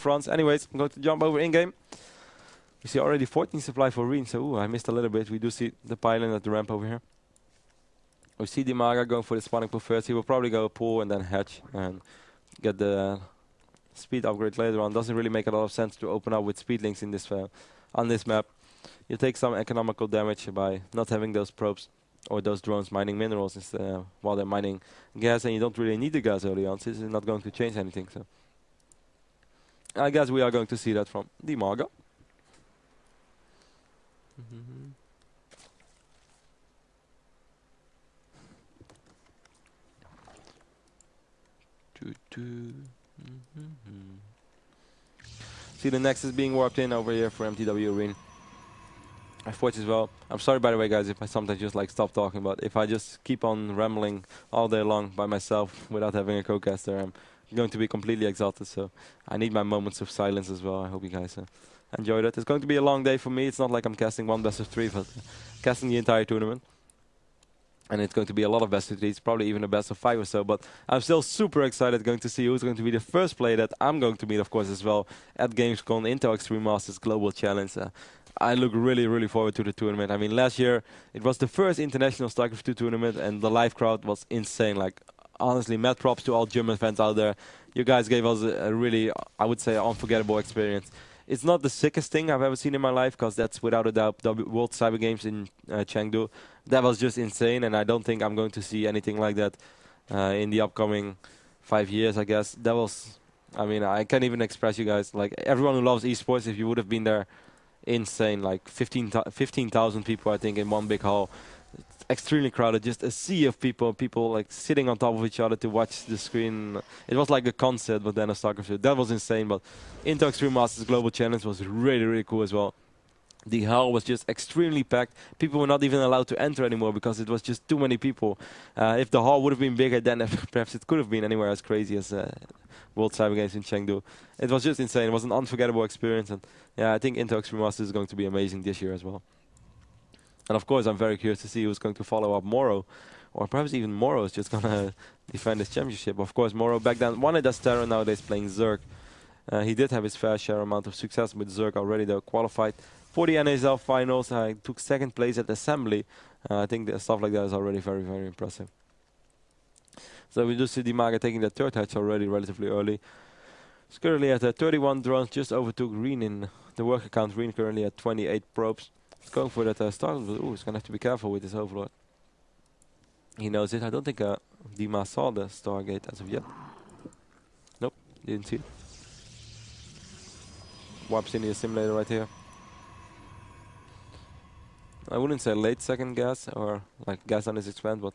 France. Anyways, I'm going to jump over in-game. We see already 14 supply for Rine, so I missed a little bit. We do see the pylon at the ramp over here. We see Dimaga going for the spawning pool first. He will probably go pool and then hatch and get the speed upgrade later on. Doesn't really make a lot of sense to open up with speed links in this on this map. You take some economical damage by not having those probes or those drones mining minerals instead, while they're mining gas, and you don't really need the gas early on, so this is not going to change anything. So I guess we are going to see that from Dimaga. See the Nexus being warped in over here for MTW Rine. I thought as well. I'm sorry by the way guys if I sometimes just like stop talking, but if I just keep on rambling all day long by myself without having a co-caster, I'm going to be completely exhausted, so I need my moments of silence as well. I hope you guys enjoy that. It's going to be a long day for me. It's not like I'm casting one best of 3, but casting the entire tournament. And it's going to be a lot of best of 3s, probably even a best of 5 or so. But I'm still super excited going to see who's going to be the first player that I'm going to meet, of course, as well, at Gamescom Intel Extreme Masters Global Challenge. I look really forward to the tournament. I mean, last year, it was the first international StarCraft 2 tournament, and the live crowd was insane. Like, honestly, mad props to all German fans out there. You guys gave us a really, I would say, unforgettable experience. It's not the sickest thing I've ever seen in my life, because that's without a doubt the World Cyber Games in Chengdu. That was just insane, and I don't think I'm going to see anything like that in the upcoming 5 years, I guess. That was, I mean, I can't even express you guys. Like, everyone who loves esports, if you would have been there, insane. Like 15,000 people, I think, in one big hall. It's extremely crowded, just a sea of people like sitting on top of each other to watch the screen. It was like a concert, but then a StarCraft 2. That was insane, but Intel Extreme Masters Global Challenge was really cool as well. The hall was just extremely packed. People were not even allowed to enter anymore because it was just too many people. If the hall would have been bigger, then perhaps it could have been anywhere as crazy as World Cyber Games in Chengdu. It was just insane. It was an unforgettable experience, and yeah, I think Intel Extreme Masters is going to be amazing this year as well. And of course, I'm very curious to see who's going to follow up Moro, or perhaps even Moro is just going to defend his championship. Of course, Moro back then wanted Astera, nowadays playing Zerg. He did have his fair share amount of success with Zerg already, though, qualified for the NASL finals. I took second place at Assembly. I think stuff like that is already very impressive. So we do see Dimaga taking the third hatch already relatively early. He's currently at 31 drones, just overtook Rine in the work account. Rine currently at 28 probes. He's going for that start. Ooh, he's going to have to be careful with his Overlord. He knows it. I don't think Dima saw the Stargate as of yet. Nope, didn't see it. Warps in the simulator right here. I wouldn't say late second gas or like gas on his expand, but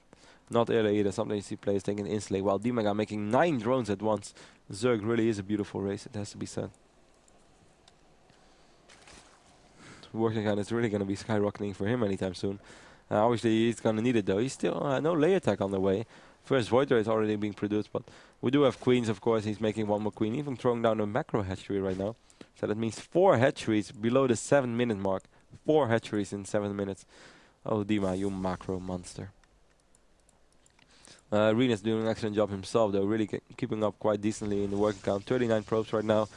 not early either. Sometimes you see players taking instantly, while Dimaga making 9 drones at once. Zerg really is a beautiful race, it has to be said. Working count is really going to be skyrocketing for him anytime soon. Obviously he's going to need it though. He's still no layer attack on the way. First Void Ray is already being produced, but we do have queens, of course. He's making 1 more queen, even throwing down a macro hatchery right now. So that means 4 hatcheries below the 7-minute mark. 4 hatcheries in 7 minutes. Oh, Dima, you macro monster. Rine is doing an excellent job himself, though, really keeping up quite decently in the working count. 39 probes right now.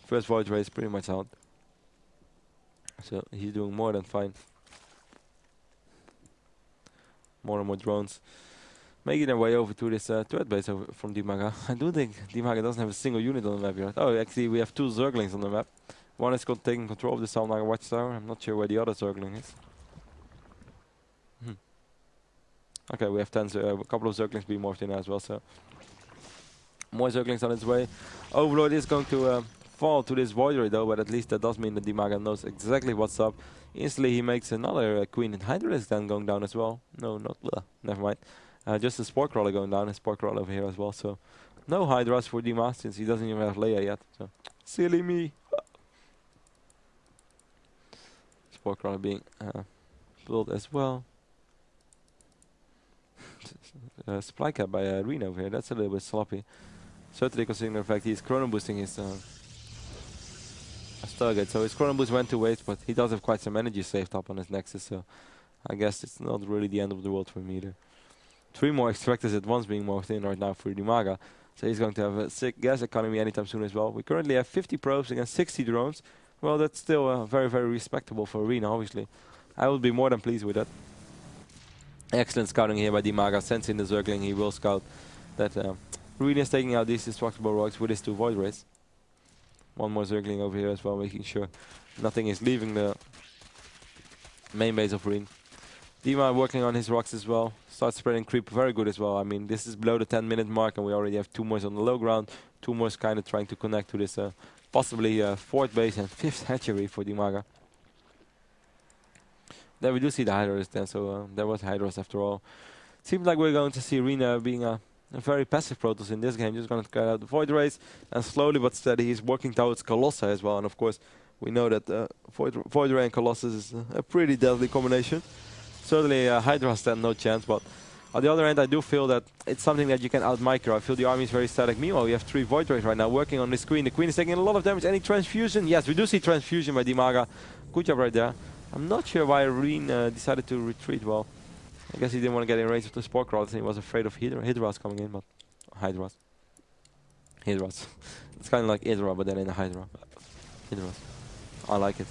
First Void Ray is pretty much out. So he's doing more than fine. More and more drones making their way over to this third base over from Dimaga. I do think Dimaga doesn't have a single unit on the map yet. Oh, actually we have 2 Zerglings on the map. One is taking control of the Salnaga Watchtower. I'm not sure where the other Zergling is. Okay, we have a couple of Zerglings being morphed in as well, so more Zerglings on its way. Overlord is going to fall to this Void Ray though, but at least that does mean that Dimaga knows exactly what's up. Instantly he makes another Queen, and Hydra is then going down as well. No, not never mind. Just a Spore Crawler going down, a Spore Crawler over here as well, so no Hydras for Dima since he doesn't even have Leia yet. So silly me. Spore Crawler being built as well. Supply cap by Rine over here, that's a little bit sloppy. Certainly considering the fact he's chrono boosting his Stargate. So his chrono boost went to waste, but he does have quite some energy saved up on his Nexus, so I guess it's not really the end of the world for him either. 3 more extractors at once being morphed in right now for Dimaga. So he's going to have a sick gas economy anytime soon as well. We currently have 50 probes against 60 drones. Well, that's still very, very respectable for Rine, obviously. I would be more than pleased with that. Excellent scouting here by Dimaga. Sensing the Zergling, he will scout that Rine is taking out these destructible rogues with his 2 Void Rays. One more Zergling over here as well, making sure nothing is leaving the main base of Rine. Dima working on his rocks as well. Starts spreading creep very good as well. I mean, this is below the 10-minute mark and we already have 2 more on the low ground. 2 more kind of trying to connect to this possibly 4th base and 5th hatchery for Dimaga. There we do see the Hydras then, so there was Hydras after all. Seems like we're going to see Rine being a very passive Protoss in this game. Just going to cut out the Void Rays and slowly but steady he's working towards Colossi as well. And of course we know that Void Ray and Colossus is a pretty deadly combination. Certainly Hydra stand no chance, but on the other hand I do feel that it's something that you can out-micro. I feel the army is very static. Meanwhile we have 3 Void Rays right now working on this Queen. The Queen is taking a lot of damage. Any transfusion? Yes, we do see transfusion by Dimaga. Good job right there. I'm not sure why Rine decided to retreat. Well, I guess he didn't want to get in range of the Spore Crawlers and he was afraid of Hydras coming in, but Hydras. It's kind of like Hydra, but then in a Hydra. Hydras. I like it.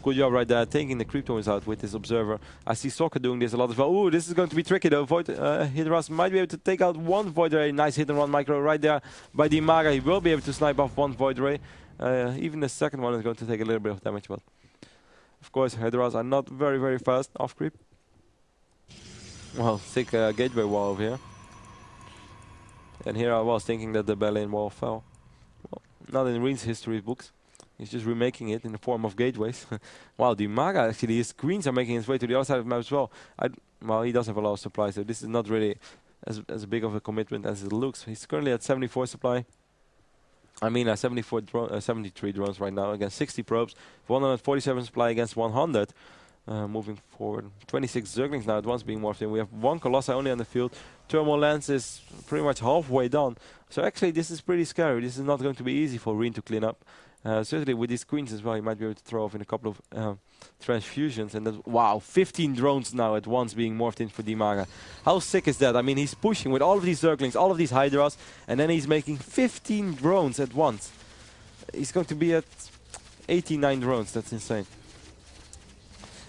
Good job right there, taking the Creeptones out with this Observer. I see Soccer doing this a lot as well. Ooh, this is going to be tricky though. Hydras might be able to take out 1 Void Ray. Nice hit and run micro right there by Dimaga. He will be able to snipe off 1 Void Ray. Even the second one is going to take a little bit of damage, but of course Hydras are not very, very fast off creep. Well, sick gateway wall over here. And here I was thinking that the Berlin wall fell. Well, not in Rine's history books. He's just remaking it in the form of gateways. Wow, Dimaga actually, his screens are making his way to the other side of the map as well. Well, he does have a lot of supply, so this is not really as big of a commitment as it looks. He's currently at 74 supply. I mean, 73 drones right now against 60 probes. 147 supply against 100. Moving forward, 26 Zerglings now at once being morphed in. We have 1 Colossi only on the field. Thermal Lance is pretty much halfway done. So actually this is pretty scary. This is not going to be easy for Rine to clean up. Certainly with these queens as well, he might be able to throw off in a couple of transfusions. And that's, wow, 15 drones now at once being morphed in for Dimaga. How sick is that? I mean, he's pushing with all of these Zerglings, all of these Hydras, and then he's making 15 drones at once. He's going to be at 89 drones. That's insane.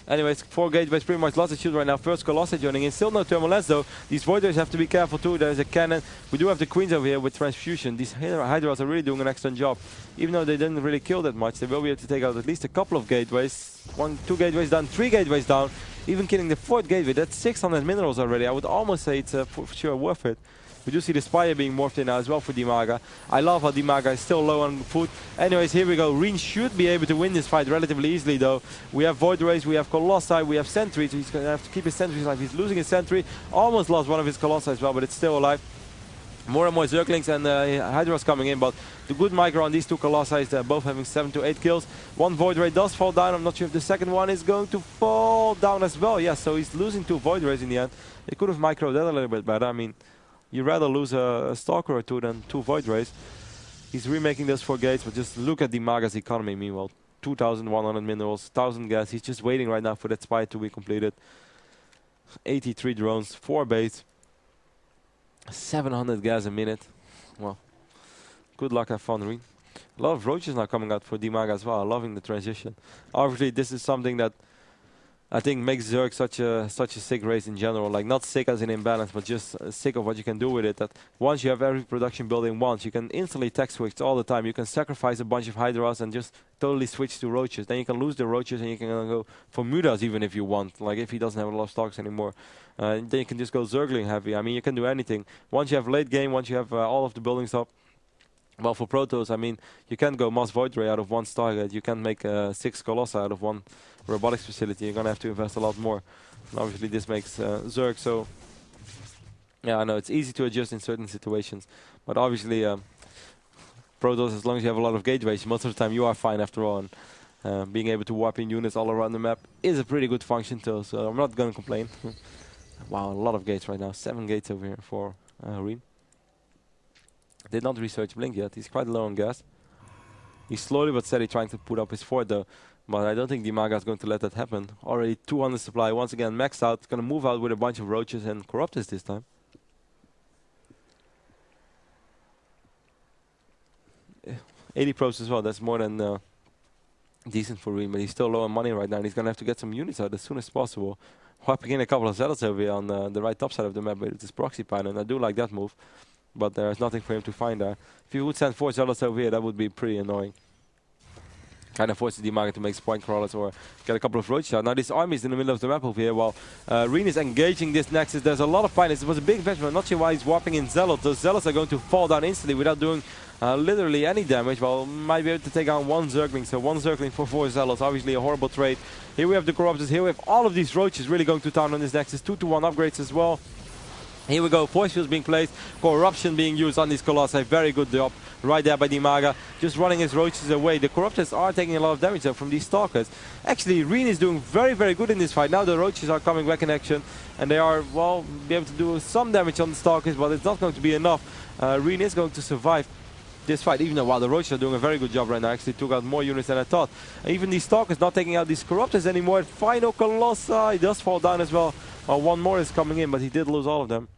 Anyways, 4 gateways, pretty much lots of shield right now. First Colossi joining in. Still no Thermal Lance though. These Void Rays have to be careful too. There's a cannon. We do have the Queens over here with transfusion. These Hydras are really doing an excellent job. Even though they didn't really kill that much, they will be able to take out at least a couple of gateways. 1, 2 gateways down, 3 gateways down. Even killing the 4th gateway. That's 600 minerals already. I would almost say it's for sure worth it. We do see the Spire being morphed in now as well for Dimaga. I love how Dimaga is still low on food. Anyways, here we go. Rine should be able to win this fight relatively easily though. We have Void Rays, we have Colossi, we have Sentries. So he's going to have to keep his Sentries alive. He's losing his Sentry. Almost lost one of his Colossi as well, but it's still alive. More and more Zerglings and Hydras coming in, but the good micro on these 2 Colossi is they're both having 7 to 8 kills. 1 Void Ray does fall down. I'm not sure if the second one is going to fall down as well. Yeah, so he's losing 2 Void Rays in the end. They could have microed that a little bit better. I mean, you'd rather lose a Stalker or 2 than 2 Void Rays. He's remaking those 4 gates, but just look at Dimaga's economy meanwhile. 2,100 minerals, 1,000 gas. He's just waiting right now for that spy to be completed. 83 drones, 4 baits, 700 gas a minute. Well, good luck, have fun, Rine. A lot of roaches now coming out for Dimaga as well. Loving the transition. Obviously, this is something that I think makes Zerg such a sick race in general. Like, not sick as in imbalance, but just sick of what you can do with it. That once you have every production building once, you can instantly tech switch all the time. You can sacrifice a bunch of Hydras and just totally switch to roaches. Then you can lose the roaches and you can go for Mudas even if you want. Like, if he doesn't have a lot of stocks anymore. Then you can just go Zergling heavy. I mean, you can do anything. Once you have late game, once you have all of the buildings up. Well, for Protoss, I mean, you can't go Mass Void Ray out of 1 Stargate. You can't make 6 Colossi out of 1 robotics facility. You're going to have to invest a lot more. And obviously, this makes Zerg so... Yeah, I know, it's easy to adjust in certain situations. But obviously, Protoss, as long as you have a lot of gateways, most of the time you are fine after all. And being able to warp in units all around the map is a pretty good function too. So I'm not going to complain. Wow, a lot of gates right now. 7 gates over here for Rine. Did not research Blink yet. He's quite low on gas. He's slowly but steady trying to put up his fort though. But I don't think Dimaga is going to let that happen. Already 200 supply. Once again maxed out. Going to move out with a bunch of roaches and Corruptors this time. 80 probes as well. That's more than decent for Rine, but he's still low on money right now, and he's going to have to get some units out as soon as possible. Wiping in a couple of zealots over here on the right top side of the map with this proxy pilot, and I do like that move, but there's nothing for him to find there. If he would send 4 zealots over here, that would be pretty annoying. Kind of forces Dimaga to make point crawlers or get a couple of roach shots. Now this army is in the middle of the map over here while Rine is engaging this Nexus. There's a lot of pilots. It was a big investment. I'm not sure why he's warping in zealots. Those zealots are going to fall down instantly without doing literally any damage. Well, might be able to take out 1 Zergling. So 1 Zergling for 4 zealots. Obviously a horrible trade. Here we have the Corruptors. Here we have all of these roaches really going to town on this Nexus. 2-to-1 upgrades as well. Here we go, force fields being placed, corruption being used on these Colossi. Very good job right there by Dimaga, just running his roaches away. The Corruptors are taking a lot of damage though from these Stalkers. Actually, Rine is doing very, very good in this fight. Now the roaches are coming back in action, and they are, well, be able to do some damage on the Stalkers, but it's not going to be enough. Rine is going to survive this fight, even though while the roaches are doing a very good job right now. Actually took out more units than I thought. And even these Stalkers not taking out these Corruptors anymore. Final Colossi does fall down as well. Well, 1 more is coming in, but he did lose all of them.